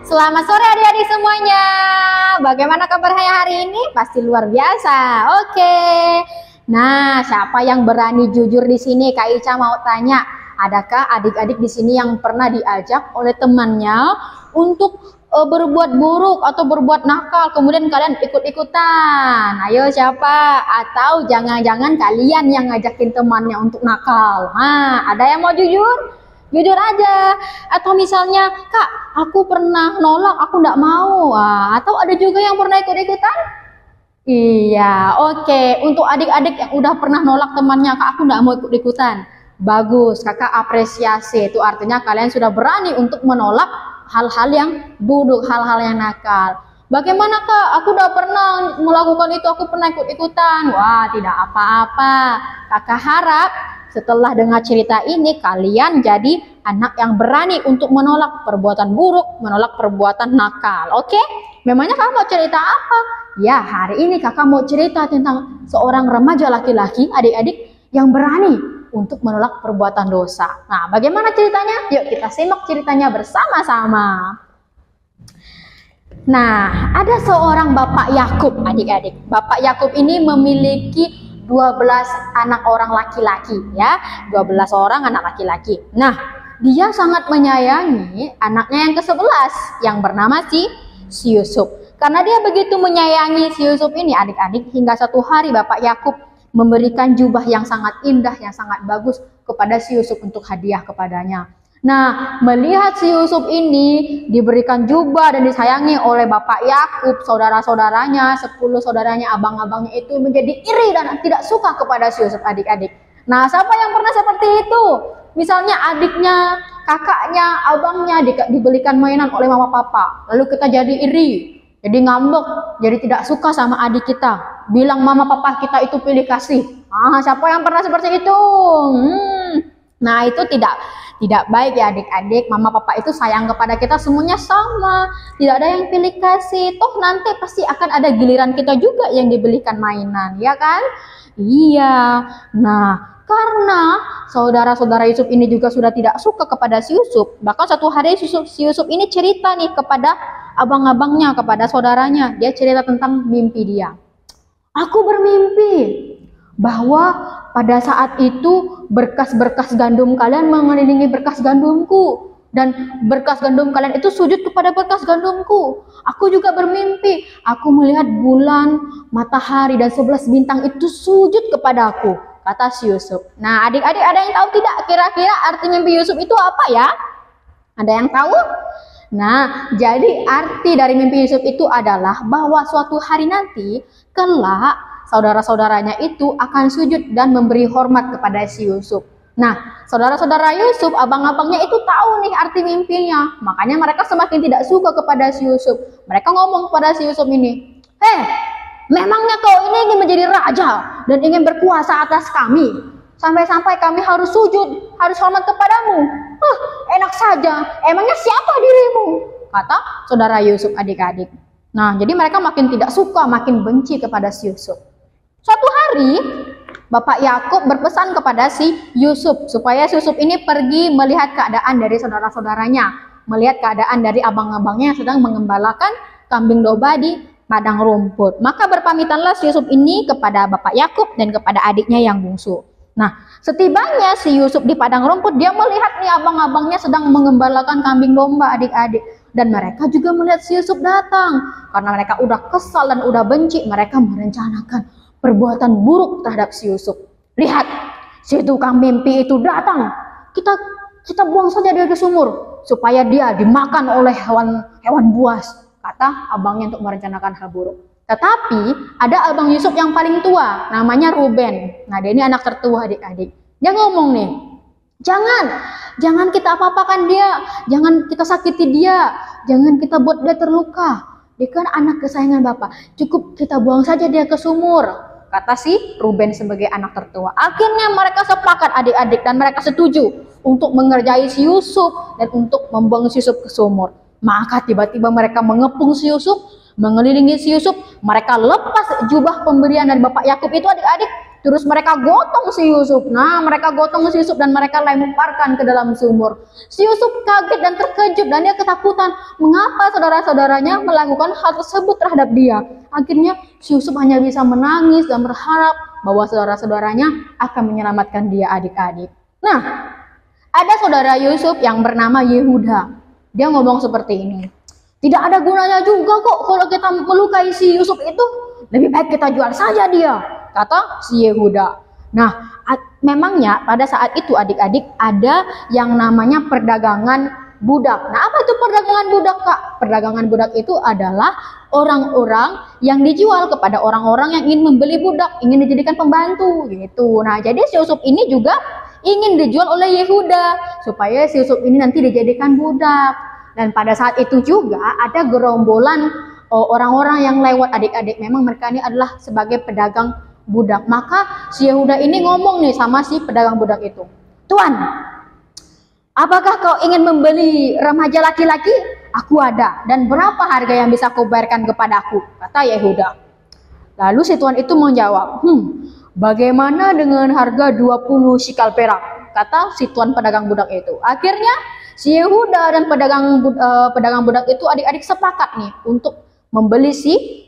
Selamat sore adik-adik semuanya. Bagaimana kabarnya hari ini? Pasti luar biasa. Oke. Nah, siapa yang berani jujur di sini? Kak Ica mau tanya, adakah adik-adik di sini yang pernah diajak oleh temannya untuk berbuat buruk atau berbuat nakal, kemudian kalian ikut-ikutan? Ayo siapa? Atau jangan-jangan kalian yang ngajakin temannya untuk nakal? Ada yang mau jujur? Jujur aja. Atau misalnya, Kak, aku pernah nolak, aku nggak mau. Atau ada juga yang pernah ikut-ikutan? Iya, oke. Untuk adik-adik yang udah pernah nolak temannya, Kak, aku nggak mau ikut-ikutan. Bagus, kakak apresiasi. Itu artinya kalian sudah berani untuk menolak hal-hal yang buruk, hal-hal yang nakal. Bagaimana, Kak? Aku udah pernah melakukan itu, aku pernah ikut-ikutan. Wah, tidak apa-apa. Kakak harap setelah dengar cerita ini, kalian jadi anak yang berani untuk menolak perbuatan buruk, menolak perbuatan nakal. Oke? Memangnya kakak mau cerita apa? Ya, hari ini kakak mau cerita tentang seorang remaja laki-laki, adik-adik, yang berani untuk menolak perbuatan dosa. Nah, bagaimana ceritanya? Yuk kita simak ceritanya bersama-sama. Nah, ada seorang Bapak Yakub, adik-adik. Bapak Yakub ini memiliki 12 anak orang laki-laki, ya. 12 orang anak laki-laki. Nah, dia sangat menyayangi anaknya yang ke-11 yang bernama si Yusuf. Karena dia begitu menyayangi si Yusuf ini, adik-adik, hingga satu hari Bapak Yakub memberikan jubah yang sangat indah, yang sangat bagus kepada si Yusuf untuk hadiah kepadanya. Nah, melihat si Yusuf ini diberikan jubah dan disayangi oleh Bapak Yakub, saudara-saudaranya, 10 saudaranya, abang-abangnya itu menjadi iri dan tidak suka kepada si Yusuf, adik-adik. Nah, siapa yang pernah seperti itu? Misalnya adiknya, kakaknya, abangnya dibelikan mainan oleh mama papa, lalu kita jadi iri, jadi ngambek, jadi tidak suka sama adik kita. Bilang mama papa kita itu pilih kasih. Siapa yang pernah seperti itu? Nah, itu tidak baik ya adik-adik. Mama papa itu sayang kepada kita semuanya sama. Tidak ada yang pilih kasih. Toh nanti pasti akan ada giliran kita juga yang dibelikan mainan, ya kan? Iya. Nah, karena saudara-saudara Yusuf ini juga sudah tidak suka kepada si Yusuf. Bahkan satu hari si Yusuf ini cerita nih kepada abang-abangnya, kepada saudaranya. Dia cerita tentang mimpi dia. Aku bermimpi bahwa pada saat itu berkas-berkas gandum kalian mengelilingi berkas gandumku, dan berkas gandum kalian itu sujud kepada berkas gandumku. Aku juga bermimpi, aku melihat bulan, matahari, dan 11 bintang itu sujud kepadaku, kata si Yusuf. Nah, adik-adik ada yang tahu tidak kira-kira arti mimpi Yusuf itu apa ya? Ada yang tahu? Nah, jadi arti dari mimpi Yusuf itu adalah bahwa suatu hari nanti kelak saudara-saudaranya itu akan sujud dan memberi hormat kepada si Yusuf. Nah, saudara-saudara Yusuf, abang-abangnya itu tahu nih arti mimpinya. Makanya mereka semakin tidak suka kepada si Yusuf. Mereka ngomong kepada si Yusuf ini, memangnya kau ini ingin menjadi raja dan ingin berkuasa atas kami? Sampai-sampai kami harus sujud, harus hormat kepadamu. Enak saja, emangnya siapa dirimu? Kata saudara Yusuf, adik-adik. Nah, jadi mereka makin tidak suka, makin benci kepada si Yusuf. Suatu hari, Bapak Yakub berpesan kepada si Yusuf supaya Yusuf ini pergi melihat keadaan dari saudara-saudaranya, melihat keadaan dari abang-abangnya yang sedang mengembalakan kambing domba di padang rumput. Maka berpamitanlah si Yusuf ini kepada Bapak Yakub dan kepada adiknya yang bungsu. Nah, setibanya si Yusuf di padang rumput, dia melihat nih abang-abangnya sedang mengembalakan kambing domba, adik-adik. Dan mereka juga melihat si Yusuf datang. Karena mereka udah kesal dan udah benci, mereka merencanakan perbuatan buruk terhadap si Yusuf. Lihat, si tukang mimpi itu datang. Kita buang saja dia ke sumur supaya dia dimakan oleh hewan buas, kata abangnya untuk merencanakan hal buruk. Tetapi ada abang Yusuf yang paling tua, namanya Ruben. Nah, dia ini anak tertua, adik-adik. Dia ngomong nih, jangan kita apa-apakan dia, jangan kita sakiti dia, jangan kita buat dia terluka. Dia kan anak kesayangan Bapak, cukup kita buang saja dia ke sumur, kata si Ruben sebagai anak tertua. Akhirnya mereka sepakat, adik-adik, dan mereka setuju untuk mengerjai si Yusuf dan untuk membuang si Yusuf ke sumur. Maka tiba-tiba mereka mengepung si Yusuf, mengelilingi si Yusuf. Mereka lepas jubah pemberian dari Bapak Yakub itu, adik-adik. Terus mereka gotong si Yusuf. Nah, mereka gotong si Yusuf dan mereka lemparkan ke dalam sumur. Si Yusuf kaget dan terkejut dan dia ketakutan. Mengapa saudara-saudaranya melakukan hal tersebut terhadap dia? Akhirnya si Yusuf hanya bisa menangis dan berharap bahwa saudara-saudaranya akan menyelamatkan dia, adik-adik. Nah, ada saudara Yusuf yang bernama Yehuda. Dia ngomong seperti ini. Tidak ada gunanya juga kok kalau kita melukai si Yusuf itu. Lebih baik kita jual saja dia, kata si Yehuda. Nah, memangnya pada saat itu adik-adik ada yang namanya perdagangan budak. Nah, apa itu perdagangan budak, Kak? Perdagangan budak itu adalah orang-orang yang dijual kepada orang-orang yang ingin membeli budak, ingin dijadikan pembantu gitu. Nah, jadi si Yusuf ini juga ingin dijual oleh Yehuda supaya si Yusuf ini nanti dijadikan budak. Dan pada saat itu juga ada gerombolan orang-orang yang lewat, adik-adik. Memang mereka ini adalah sebagai pedagang budak. Maka si Yehuda ini ngomong nih sama si pedagang budak itu. Tuan, apakah kau ingin membeli remaja laki-laki? Aku ada. Dan berapa harga yang bisa kau bayarkan kepadaku? Kata Yehuda. Lalu si tuan itu menjawab, bagaimana dengan harga 20 shikal perak? Kata si tuan pedagang budak itu. Akhirnya si Yehuda dan pedagang budak itu adik-adik sepakat nih untuk membeli si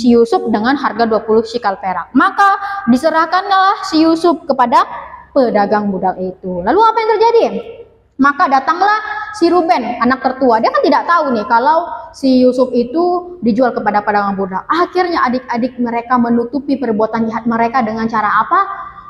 Yusuf dengan harga 20 shikal perak. Maka diserahkanlah si Yusuf kepada pedagang budak itu. Lalu apa yang terjadi? Maka datanglah si Ruben, anak tertua. Dia kan tidak tahu nih kalau si Yusuf itu dijual kepada pedagang budak. Akhirnya adik-adik mereka menutupi perbuatan jahat mereka dengan cara apa?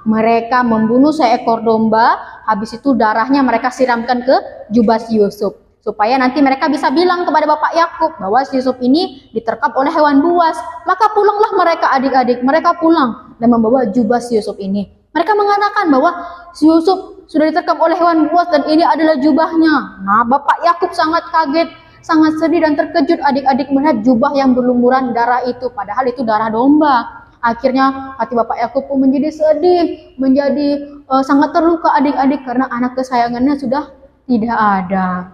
Mereka membunuh seekor domba, habis itu darahnya mereka siramkan ke jubah si Yusuf. Supaya nanti mereka bisa bilang kepada Bapak Yakub bahwa si Yusuf ini diterkam oleh hewan buas. Maka pulanglah mereka adik-adik, mereka pulang dan membawa jubah si Yusuf ini. Mereka mengatakan bahwa si Yusuf sudah diterkam oleh hewan buas dan ini adalah jubahnya. Nah, Bapak Yakub sangat kaget, sangat sedih dan terkejut adik-adik melihat jubah yang berlumuran darah itu. Padahal itu darah domba. Akhirnya hati Bapak Yakub pun menjadi sedih, menjadi sangat terluka adik-adik karena anak kesayangannya sudah tidak ada.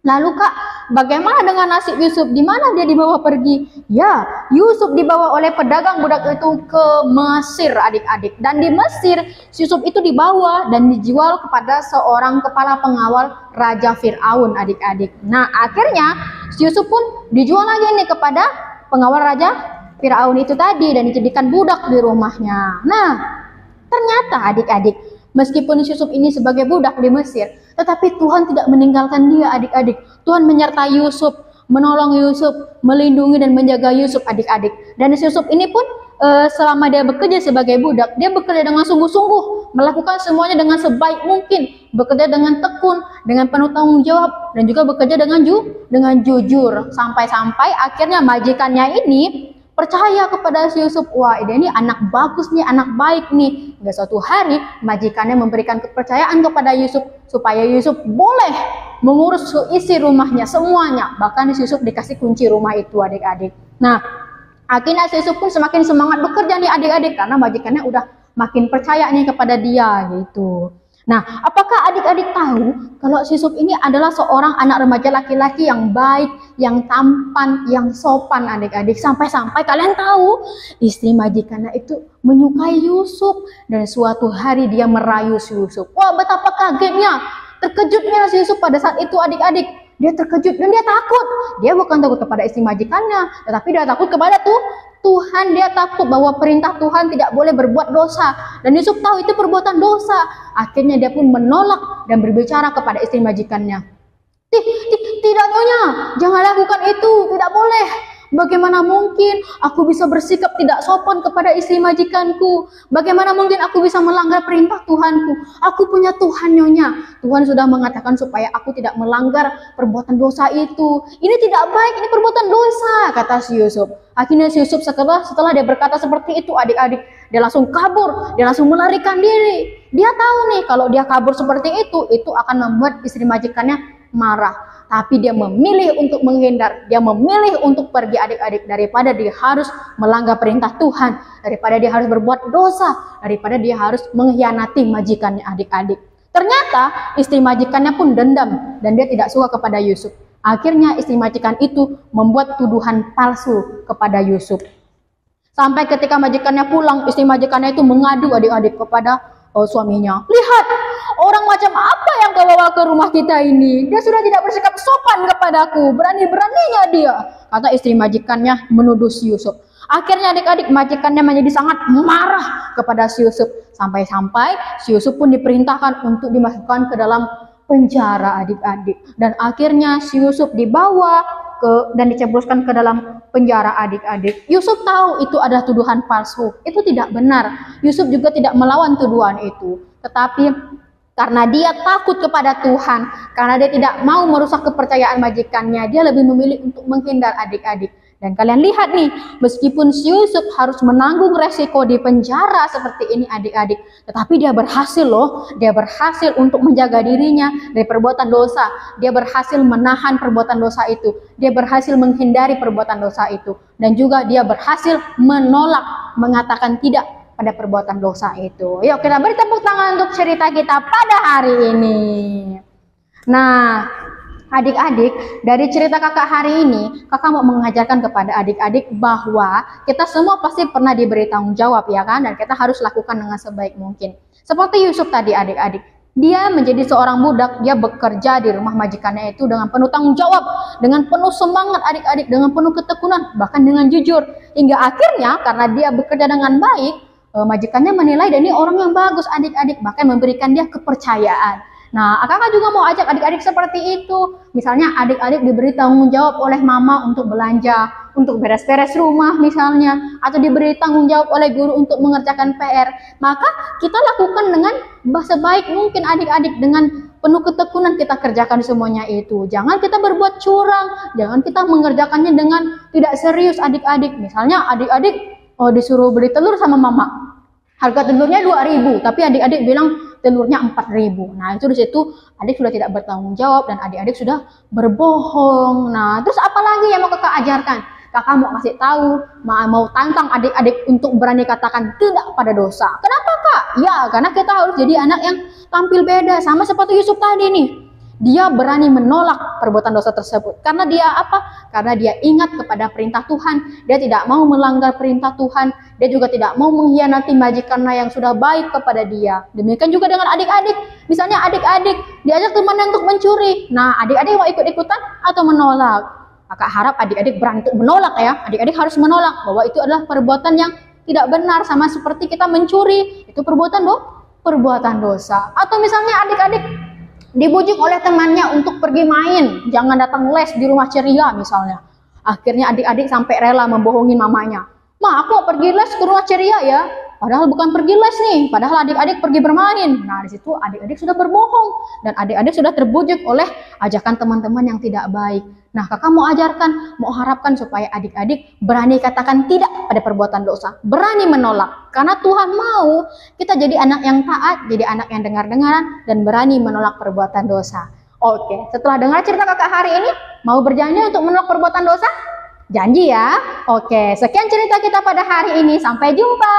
Lalu Kak, bagaimana dengan nasib Yusuf? Di mana dia dibawa pergi? Ya, Yusuf dibawa oleh pedagang budak itu ke Mesir adik-adik. Dan di Mesir, Yusuf itu dibawa dan dijual kepada seorang kepala pengawal Raja Fir'aun adik-adik. Nah, akhirnya Yusuf pun dijual lagi nih kepada pengawal Raja Fir'aun itu tadi dan dijadikan budak di rumahnya. Nah, ternyata adik-adik, meskipun Yusuf ini sebagai budak di Mesir, tetapi Tuhan tidak meninggalkan dia adik-adik. Tuhan menyertai Yusuf, menolong Yusuf, melindungi dan menjaga Yusuf adik-adik. Dan Yusuf ini pun selama dia bekerja sebagai budak, dia bekerja dengan sungguh-sungguh, melakukan semuanya dengan sebaik mungkin, bekerja dengan tekun, dengan penuh tanggung jawab, dan juga bekerja dengan jujur. Sampai-sampai akhirnya majikannya ini percaya kepada si Yusuf. Wah, ini anak bagus nih, anak baik nih. Hingga suatu hari majikannya memberikan kepercayaan kepada Yusuf supaya Yusuf boleh mengurus isi rumahnya semuanya. Bahkan Yusuf dikasih kunci rumah itu adik-adik. Nah, akhirnya Yusuf pun semakin semangat bekerja nih adik-adik karena majikannya udah makin percaya nih kepada dia gitu. Nah, apakah adik-adik tahu kalau Yusuf ini adalah seorang anak remaja laki-laki yang baik, yang tampan, yang sopan adik-adik. Sampai-sampai kalian tahu istri majikannya itu menyukai Yusuf dan suatu hari dia merayu Yusuf. Wah, betapa kagetnya, terkejutnya Yusuf pada saat itu adik-adik. Dia terkejut dan dia takut. Dia bukan takut kepada istri majikannya, tetapi dia takut kepada Tuhan. Dia takut bahwa perintah Tuhan tidak boleh berbuat dosa. Dan Yusuf tahu itu perbuatan dosa. Akhirnya dia pun menolak dan berbicara kepada istri majikannya. Tidak Nyonya, jangan lakukan itu, tidak boleh. Bagaimana mungkin aku bisa bersikap tidak sopan kepada istri majikanku? Bagaimana mungkin aku bisa melanggar perintah Tuhanku? Aku punya Tuhan Nyonya. Tuhan sudah mengatakan supaya aku tidak melanggar perbuatan dosa itu. Ini tidak baik, ini perbuatan dosa, kata si Yusuf. Akhirnya si Yusuf setelah dia berkata seperti itu adik-adik, dia langsung kabur, dia langsung melarikan diri. Dia tahu nih kalau dia kabur seperti itu akan membuat istri majikannya marah. Tapi dia memilih untuk menghindar, dia memilih untuk pergi adik-adik daripada dia harus melanggar perintah Tuhan, daripada dia harus berbuat dosa, daripada dia harus mengkhianati majikannya adik-adik. Ternyata istri majikannya pun dendam dan dia tidak suka kepada Yusuf. Akhirnya istri majikan itu membuat tuduhan palsu kepada Yusuf. Sampai ketika majikannya pulang, istri majikannya itu mengadu adik-adik kepada suaminya. Lihat, orang macam apa yang kau bawa ke rumah kita ini? Dia sudah tidak bersikap sopan kepadaku. Berani-beraninya dia. Kata istri majikannya menuduh si Yusuf. Akhirnya adik-adik majikannya menjadi sangat marah kepada si Yusuf. Sampai-sampai si Yusuf pun diperintahkan untuk dimasukkan ke dalam penjara adik-adik. Dan akhirnya si Yusuf dibawa dan dicebloskan ke dalam penjara adik-adik. Yusuf tahu itu adalah tuduhan palsu. Itu tidak benar. Yusuf juga tidak melawan tuduhan itu. Tetapi karena dia takut kepada Tuhan, karena dia tidak mau merusak kepercayaan majikannya, dia lebih memilih untuk menghindar adik-adik. Dan kalian lihat nih, meskipun si Yusuf harus menanggung resiko di penjara seperti ini adik-adik, tetapi dia berhasil loh, dia berhasil untuk menjaga dirinya dari perbuatan dosa, dia berhasil menahan perbuatan dosa itu, dia berhasil menghindari perbuatan dosa itu, dan juga dia berhasil menolak, mengatakan tidak pada perbuatan dosa itu. Yuk kita beri tepuk tangan untuk cerita kita pada hari ini. Nah, adik-adik, dari cerita kakak hari ini, kakak mau mengajarkan kepada adik-adik bahwa kita semua pasti pernah diberi tanggung jawab, ya kan? Dan kita harus lakukan dengan sebaik mungkin. Seperti Yusuf tadi adik-adik, dia menjadi seorang budak, dia bekerja di rumah majikannya itu dengan penuh tanggung jawab, dengan penuh semangat adik-adik, dengan penuh ketekunan, bahkan dengan jujur. Hingga akhirnya karena dia bekerja dengan baik, majikannya menilai dia ini orang yang bagus adik-adik, bahkan memberikan dia kepercayaan. Nah, kakak juga mau ajak adik-adik seperti itu. Misalnya adik-adik diberi tanggung jawab oleh mama untuk belanja, untuk beres-beres rumah misalnya, atau diberi tanggung jawab oleh guru untuk mengerjakan PR. Maka kita lakukan dengan sebaik mungkin adik-adik, dengan penuh ketekunan kita kerjakan semuanya itu. Jangan kita berbuat curang, jangan kita mengerjakannya dengan tidak serius adik-adik. Misalnya adik-adik disuruh beli telur sama mama. Harga telurnya 2.000, tapi adik-adik bilang telurnya 4.000. Nah, itu di situ adik sudah tidak bertanggung jawab dan adik-adik sudah berbohong. Nah, terus apa lagi yang mau kakak ajarkan? Kakak mau kasih tahu, mau tantang adik-adik untuk berani katakan tidak pada dosa. Kenapa, Kak? Ya, karena kita harus jadi anak yang tampil beda, sama seperti Yusuf tadi nih. Dia berani menolak perbuatan dosa tersebut. Karena dia apa? Karena dia ingat kepada perintah Tuhan. Dia tidak mau melanggar perintah Tuhan. Dia juga tidak mau mengkhianati majikannya yang sudah baik kepada dia. Demikian juga dengan adik-adik. Misalnya adik-adik diajak temannya untuk mencuri. Nah, adik-adik mau ikut-ikutan atau menolak? Kakak harap adik-adik berani untuk menolak ya. Adik-adik harus menolak bahwa itu adalah perbuatan yang tidak benar, sama seperti kita mencuri. Itu perbuatan dosa. Atau misalnya adik-adik dibujuk oleh temannya untuk pergi main, jangan datang les di rumah ceria misalnya. Akhirnya adik-adik sampai rela membohongi mamanya. Ma, aku mau pergi les ke rumah ceria ya. Padahal bukan pergi les nih, padahal adik-adik pergi bermain. Nah, di situ adik-adik sudah berbohong dan adik-adik sudah terbujuk oleh ajakan teman-teman yang tidak baik. Nah, kakak mau ajarkan, mau harapkan supaya adik-adik berani katakan tidak pada perbuatan dosa, berani menolak. Karena Tuhan mau kita jadi anak yang taat, jadi anak yang dengar-dengaran dan berani menolak perbuatan dosa. Oke, setelah dengar cerita kakak hari ini, mau berjanji untuk menolak perbuatan dosa? Janji ya? Oke, sekian cerita kita pada hari ini. Sampai jumpa.